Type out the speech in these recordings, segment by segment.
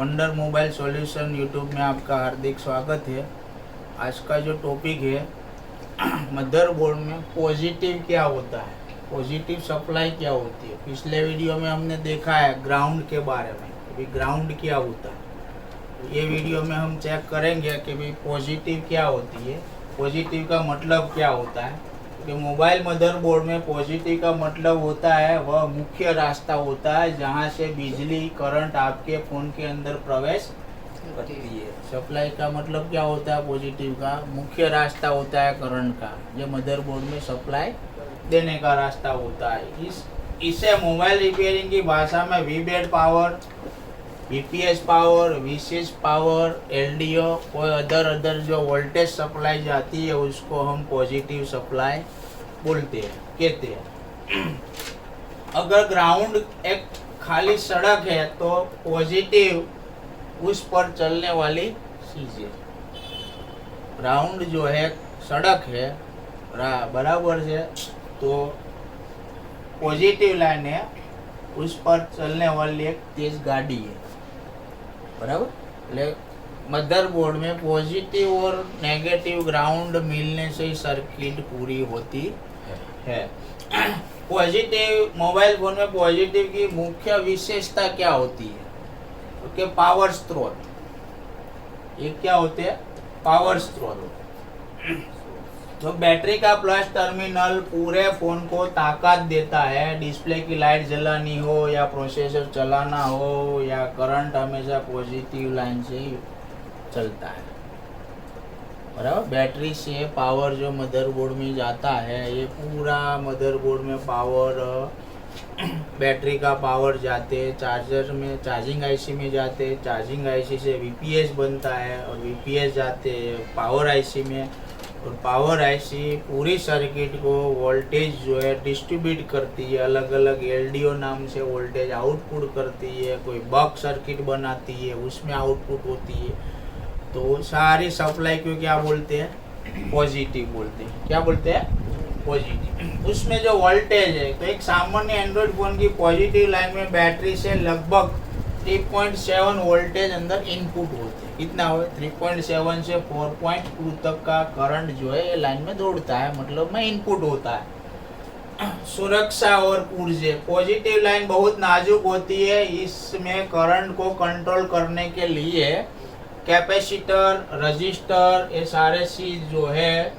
Wonder mobile solution YouTube में आपका हार्दिक स्वागत है। आज का जो टॉपिक है मदरबोर्ड में पॉजिटिव क्या होता है, पॉजिटिव सप्लाई क्या होती है। पिछले वीडियो में हमने देखा है ग्राउंड के बारे में, अभी ग्राउंड क्या होता है। ये वीडियो में हम चेक करेंगे कि भाई पॉजिटिव क्या होती है, पॉजिटिव का मतलब क्या होता है। कि मोबाइल मदरबोर्ड में पॉजिटिव का मतलब होता है वह मुख्य रास्ता होता है जहां से बिजली करंट आपके फ़ोन के अंदर प्रवेश करती है। सप्लाई का मतलब क्या होता है, पॉजिटिव का मुख्य रास्ता होता है करंट का, जो मदरबोर्ड में सप्लाई देने का रास्ता होता है। इसे मोबाइल रिपेयरिंग की भाषा में VBAT power, VPS power, VCS power, LDO और अदर जो वोल्टेज सप्लाई जाती है उसको हम पॉजिटिव सप्लाई बोलते हैं, कहते हैं। अगर ग्राउंड एक खाली सड़क है तो पॉजिटिव उस पर चलने वाली चीज है। ग्राउंड जो है सड़क है बराबर है, तो पॉजिटिव लाइन है उस पर चलने वाली एक तेज गाड़ी है, बराबर। मदरबोर्ड में पॉजिटिव और नेगेटिव ग्राउंड मिलने से ही सर्किट पूरी होती है। पॉजिटिव मोबाइल फोन में पॉजिटिव की मुख्य विशेषता क्या होती है, क्योंकि पावर स्रोत, ये क्या होते हैं, पावर स्रोत। तो बैटरी का प्लस टर्मिनल पूरे फोन को ताकत देता है। डिस्प्ले की लाइट जलानी हो या प्रोसेसर चलाना हो या करंट हमेशा पॉजिटिव लाइन से ही चलता है, बराबर। बैटरी से पावर जो मदरबोर्ड में जाता है, ये पूरा मदरबोर्ड में पावर, बैटरी का पावर जाते चार्जर में, चार्जिंग आईसी में जाते, चार्जिंग आईसी से वीपीएस बनता है और वीपीएस जाते पावर आईसी में, और पावर आईसी पूरी सर्किट को वोल्टेज जो है डिस्ट्रीब्यूट करती है। अलग अलग एलडीओ नाम से वोल्टेज आउटपुट करती है। कोई बक सर्किट बनाती है, उसमें आउटपुट होती है। तो सारी सप्लाई को क्या बोलते हैं, पॉजिटिव बोलते हैं। क्या बोलते हैं, पॉजिटिव। उसमें जो वोल्टेज है, तो एक सामान्य एंड्रॉइड फोन की पॉजिटिव लाइन में बैटरी से लगभग 3.7 वोल्टेज अंदर इनपुट होते हैं। कितना हो, 3.7 से 4.2 तक का करंट जो है ये लाइन में दौड़ता है, मतलब में इनपुट होता है। सुरक्षा और ऊर्जा, पॉजिटिव लाइन बहुत नाजुक होती है। इसमें करंट को कंट्रोल करने के लिए कैपेसिटर, रजिस्टर, ये सारे चीज जो है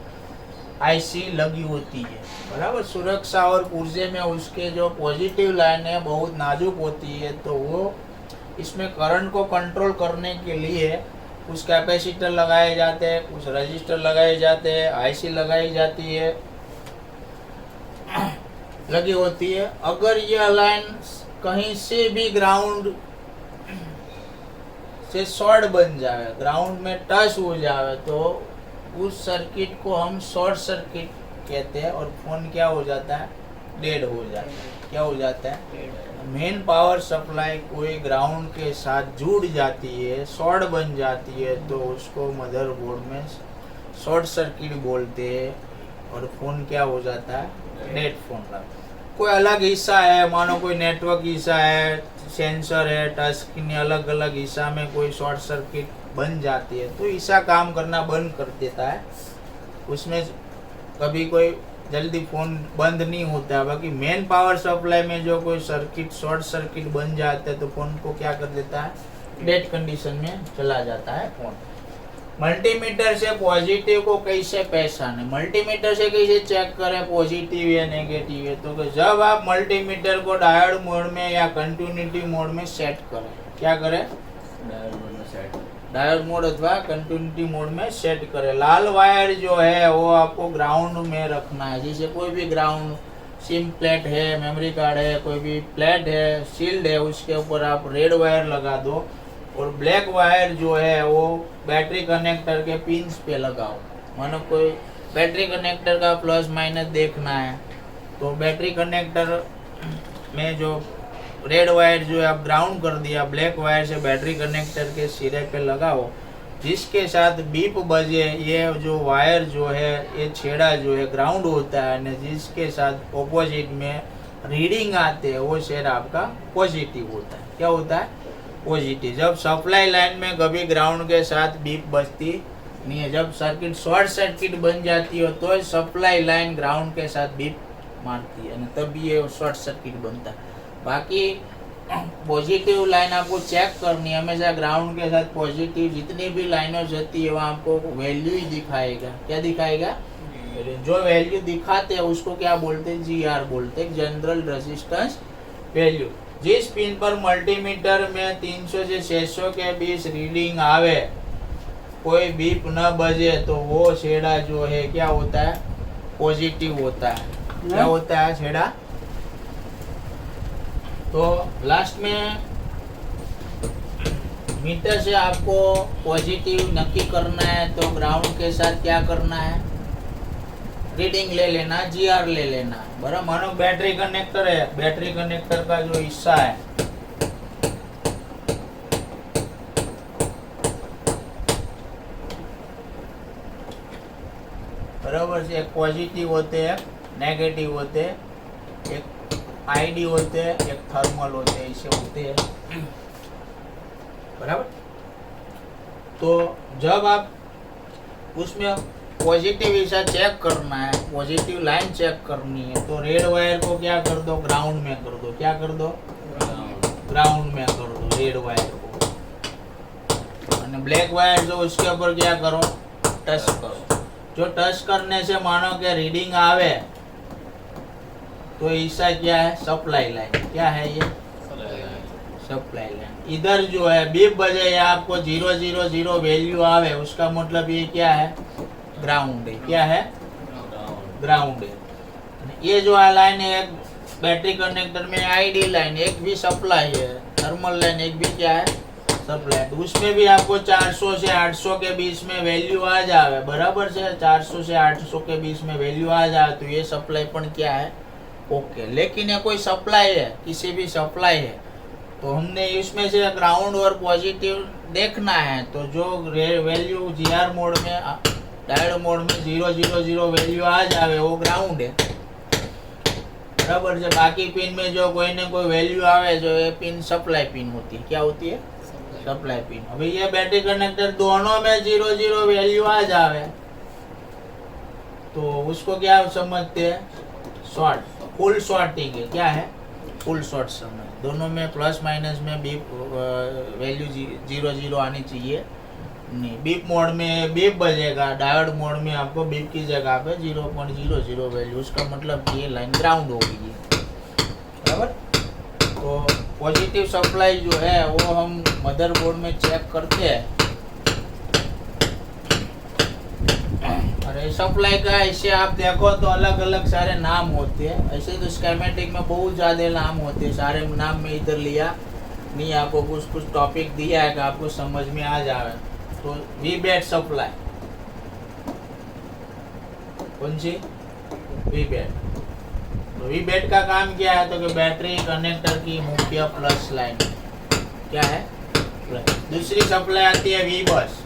आईसी लगी होती है, बराबर। सुरक्षा और ऊर्जा में उसके जो पॉजिटिव लाइन है बहुत नाजुक होती है, तो वो इसमें करंट को कंट्रोल करने के लिए कुछ कैपेसिटर लगाए जाते हैं, कुछ रजिस्टर लगाए जाते हैं, आईसी लगाई जाती है, लगी होती है। अगर यह लाइन कहीं से भी ग्राउंड से शॉर्ट बन जाए, ग्राउंड में टच हो जाए, तो उस सर्किट को हम शॉर्ट सर्किट कहते हैं और फोन क्या हो जाता है, डेड हो जाता है। क्या हो जाता है, मेन पावर सप्लाई कोई ग्राउंड के साथ जुड़ जाती है, शॉर्ट बन जाती है, तो उसको मदरबोर्ड में शॉर्ट सर्किट बोलते हैं और फोन क्या हो जाता है, डेड फोन लगता है। कोई अलग हिस्सा है, मानो कोई नेटवर्क हिस्सा है, सेंसर है, टच स्क्रीन, अलग अलग हिस्सा में कोई शॉर्ट सर्किट बन जाती है, तो हिस्सा काम करना बंद कर देता है। उसमें कभी कोई जल्दी फोन बंद नहीं होता है। बाकी मेन पावर सप्लाई में जो कोई सर्किट शॉर्ट सर्किट बन जाता है, तो फोन को क्या कर देता है, डेड कंडीशन में चला जाता है फोन। मल्टीमीटर से पॉजिटिव को कैसे पहचाने, मल्टीमीटर से कैसे चेक करें पॉजिटिव या नेगेटिव है, तो जब आप मल्टीमीटर को डायोड मोड में या कंटिन्यूटी मोड में सेट करें, क्या करें, डायोड मोड अथवा कंटिन्यूटी मोड में सेट करें। लाल वायर जो है वो आपको ग्राउंड में रखना है। जैसे कोई भी ग्राउंड, सिम प्लेट है, मेमोरी कार्ड है, कोई भी प्लेट है, शील्ड है, उसके ऊपर आप रेड वायर लगा दो और ब्लैक वायर जो है वो बैटरी कनेक्टर के पिंस पे लगाओ। मानो कोई बैटरी कनेक्टर का प्लस माइनस देखना है, तो बैटरी कनेक्टर में जो रेड वायर जो है आप ग्राउंड कर दिया, ब्लैक वायर से बैटरी कनेक्टर के सिरे पे लगाओ, जिसके साथ बीप बजे ये जो वायर जो है ये छेड़ा जो है ग्राउंड होता है, और जिसके साथ ऑपोजिट में रीडिंग आते हैं वो शेयर आपका पॉजिटिव होता है। क्या होता है, पॉजिटिव। जब सप्लाई लाइन में कभी ग्राउंड के साथ बीप बजती नहीं है, जब सर्किट शॉर्ट सर्किट बन जाती हो तो सप्लाई लाइन ग्राउंड के साथ बीप मारती है, तभी ये शॉर्ट सर्किट बनता है। बाकी पॉजिटिव लाइन आपको चेक करनी है हमेशा ग्राउंड के साथ। पॉजिटिव जितनी भी लाइनों जाती है वहाँ आपको वैल्यू ही दिखाएगा। क्या दिखाएगा? जो वैल्यू दिखाते हैं उसको क्या बोलते हैं? GR बोलते हैं, जनरल रेजिस्टेंस वैल्यू। जिस पिन पर मल्टीमीटर में 300 से 600 के बीच रीडिंग आवे, कोई बीप न बजे, तो वो छेड़ा जो है क्या होता है? पॉजिटिव होता है। क्या होता है छेड़ा? तो लास्ट में मीटर से आपको पॉजिटिव नक्की करना है तो ग्राउंड के साथ क्या करना है? रीडिंग ले लेना, GR ले लेना। बराबर। मानो बैटरी कनेक्टर है, बैटरी कनेक्टर का जो हिस्सा है बराबर से, एक पॉजिटिव होते हैं, नेगेटिव होते हैं, एक ID होते हैं, एक थर्मल होते हैं, इसे होते हैं। बराबर। तो जब आप उसमें पॉजिटिव हिस्सा चेक करना है, पॉजिटिव लाइन चेक करनी है, तो रेड वायर को क्या कर दो? ग्राउंड में कर दो। क्या कर दो? ग्राउंड में कर दो रेड वायर को। और ब्लैक वायर जो उसके ऊपर क्या करो? टच करो। जो टच करने से मानो कि रीडिंग आवे तो हिस्सा क्या है? Supply line. क्या है ये? Supply line. इधर जो है बीप बजे या आपको 000 वैल्यू आवे, उसका मतलब ये क्या है? ग्राउंड है। क्या है? ग्राउंड है। ये जो लाइन है, एक बैटरी कनेक्टर में ID लाइन, एक भी सप्लाई है, थर्मल लाइन एक भी क्या है? सप्लाई। तो उसमें भी आपको 400 से 800 के बीच में वैल्यू आ जाए, बराबर से 400 से 800 के बीच में वैल्यू आ जाए तो ये सप्लाई पण क्या है? ओके। लेकिन ये कोई सप्लाई है, किसी भी सप्लाई है, तो हमने इसमें से ग्राउंड और पॉजिटिव देखना है। तो जो वैल्यू GR मोड में, डायोड मोड में 000 वैल्यू आ जाए वो ग्राउंड है, बराबर से। बाकी पिन में जो कोई ना कोई वैल्यू आवे, जो ये पिन सप्लाई पिन होती है। क्या होती है? Supply pin. अभी ये बैटरी कनेक्टर दोनों में 000 वैल्यू आ जावे तो उसको क्या समझते हैं? शॉर्ट, फुल शॉर्टिंग है। क्या है? फुल शॉर्ट समझ। दोनों में प्लस माइनस में बीप वैल्यू 000 आनी चाहिए। नहीं, बीप मोड में बीप बजेगा, डायोड मोड में आपको बीप की जगह पे 0.00 वैल्यू, उसका मतलब ये लाइन ग्राउंड हो गई है। बराबर। तो पॉजिटिव सप्लाई जो है वो हम मदरबोर्ड में चेक करते हैं। और सप्लाई का ऐसे आप देखो तो अलग अलग सारे नाम होते हैं। ऐसे तो स्कीमेटिक में बहुत ज़्यादा नाम होते हैं, सारे नाम में इधर लिया नहीं, आपको कुछ कुछ टॉपिक दिया है कि आपको समझ में आ जाए। तो VBAT सप्लाई, कौन सी? VBAT। तो VBAT का काम क्या है? तो कि बैटरी कनेक्टर की मुख्य प्लस लाइन क्या है? प्लस। दूसरी सप्लाई आती है VBUS।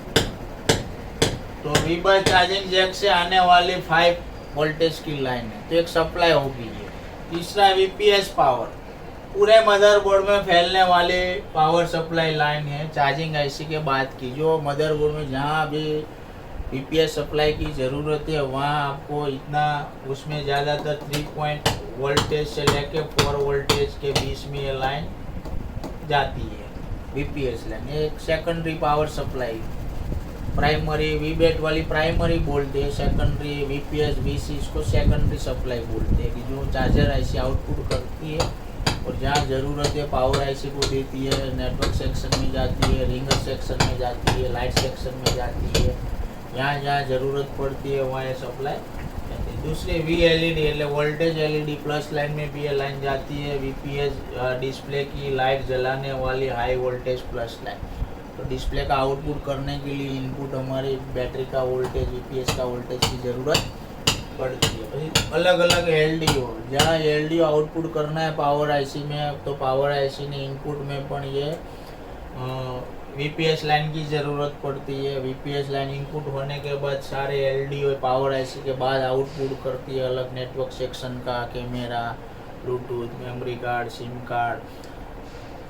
तो VBUS चार्जिंग जैक से आने वाली 5 वोल्टेज की लाइन है, तो एक सप्लाई होगी ये। तीसरा VPS पावर, पूरे मदरबोर्ड में फैलने वाली पावर सप्लाई लाइन है, चार्जिंग IC के बाद की, जो मदरबोर्ड में जहाँ भी VPS सप्लाई की ज़रूरत है वहाँ आपको इतना, उसमें ज़्यादातर 3 वोल्टेज से लेके 4 वोल्टेज के बीच में ये लाइन जाती है, VPS लाइन। एक secondary power supply, primary VBAT वाली प्राइमरी बोलते हैं, सेकेंडरी VPS VC इसको सेकेंडरी सप्लाई बोलते हैं, कि जो चार्जर IC आउटपुट करती है और जहाँ ज़रूरत है पावर IC को देती है, नेटवर्क सेक्शन में जाती है, रिंगर सेक्शन में जाती है, लाइट सेक्शन में जाती है, जहाँ जहाँ ज़रूरत पड़ती है वहाँ ये सप्लाई जाती है। दूसरी VLED voltage LED plus line में भी ये लाइन जाती है। VPS डिस्प्ले की लाइट जलाने वाली हाई वोल्टेज प्लस लाइन। तो डिस्प्ले का आउटपुट करने के लिए इनपुट हमारी बैटरी का वोल्टेज, VPS का वोल्टेज की ज़रूरत पड़ती है। अलग अलग LDO, जहाँ LDO आउटपुट करना है पावर IC में, तो पावर IC ने इनपुट में पण ये VPS लाइन की ज़रूरत पड़ती है। VPS लाइन इनपुट होने के बाद सारे LDO पावर IC के बाद आउटपुट करती है अलग नेटवर्क सेक्शन का, camera, Bluetooth, memory card, SIM card,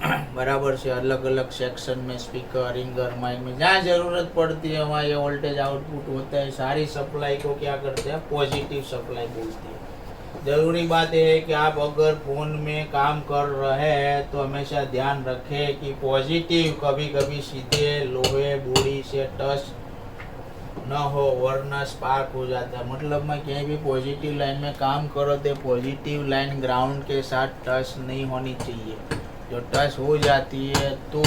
बराबर से अलग अलग सेक्शन में स्पीकर, रिंगर, माइक में जहाँ ज़रूरत पड़ती है वहाँ ये वोल्टेज आउटपुट होता है। सारी सप्लाई को क्या करते हैं, पॉजिटिव सप्लाई बोलती है। ज़रूरी बात यह है कि आप अगर फ़ोन में काम कर रहे हैं तो हमेशा ध्यान रखें कि पॉजिटिव कभी कभी सीधे लोहे बोरी से टच न हो, वरना स्पार्क हो जाता है। मतलब मैं कहीं भी पॉजिटिव लाइन में काम करो तो पॉजिटिव लाइन ग्राउंड के साथ टच नहीं होनी चाहिए। जो टच हो जाती है तो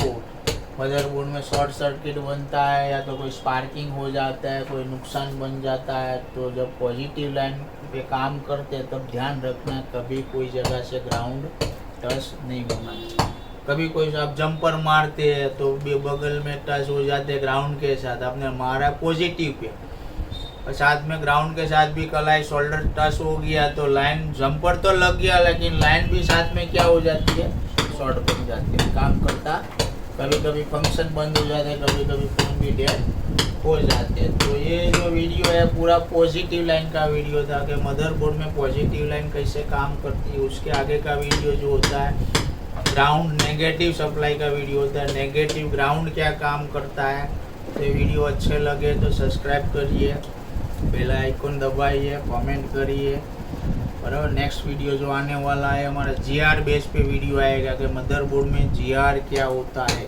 मदरबोर्ड में शॉर्ट सर्किट बनता है या तो कोई स्पार्किंग हो जाता है, कोई नुकसान बन जाता है। तो जब पॉजिटिव लाइन पे काम करते हैं तब ध्यान रखना कभी कोई जगह से ग्राउंड टच नहीं होना चाहिए। कभी कोई आप जंपर मारते हैं तो बगल में टच हो जाते हैं ग्राउंड के साथ, आपने मारा पॉजिटिव पे और साथ में ग्राउंड के साथ भी कलाई शोल्डर टच हो गया तो लाइन, जंपर तो लग गया लेकिन लाइन भी साथ में क्या हो जाती है, शॉर्ट बन जाती है, काम करता। कभी कभी फंक्शन बंद हो जाते हैं, कभी कभी फोन भी डेड हो जाते हैं। तो ये जो वीडियो है पूरा पॉजिटिव लाइन का वीडियो था कि मदरबोर्ड में पॉजिटिव लाइन कैसे काम करती है। उसके आगे का वीडियो जो होता है ग्राउंड नेगेटिव सप्लाई का वीडियो होता है, नेगेटिव ग्राउंड क्या काम करता है। तो ये वीडियो अच्छे लगे तो सब्सक्राइब करिए, बेल आइकन दबाइए, कमेंट करिए। बराबर, नेक्स्ट वीडियो जो आने वाला है हमारा GR बेस पे वीडियो आएगा कि मदरबोर्ड में GR क्या होता है।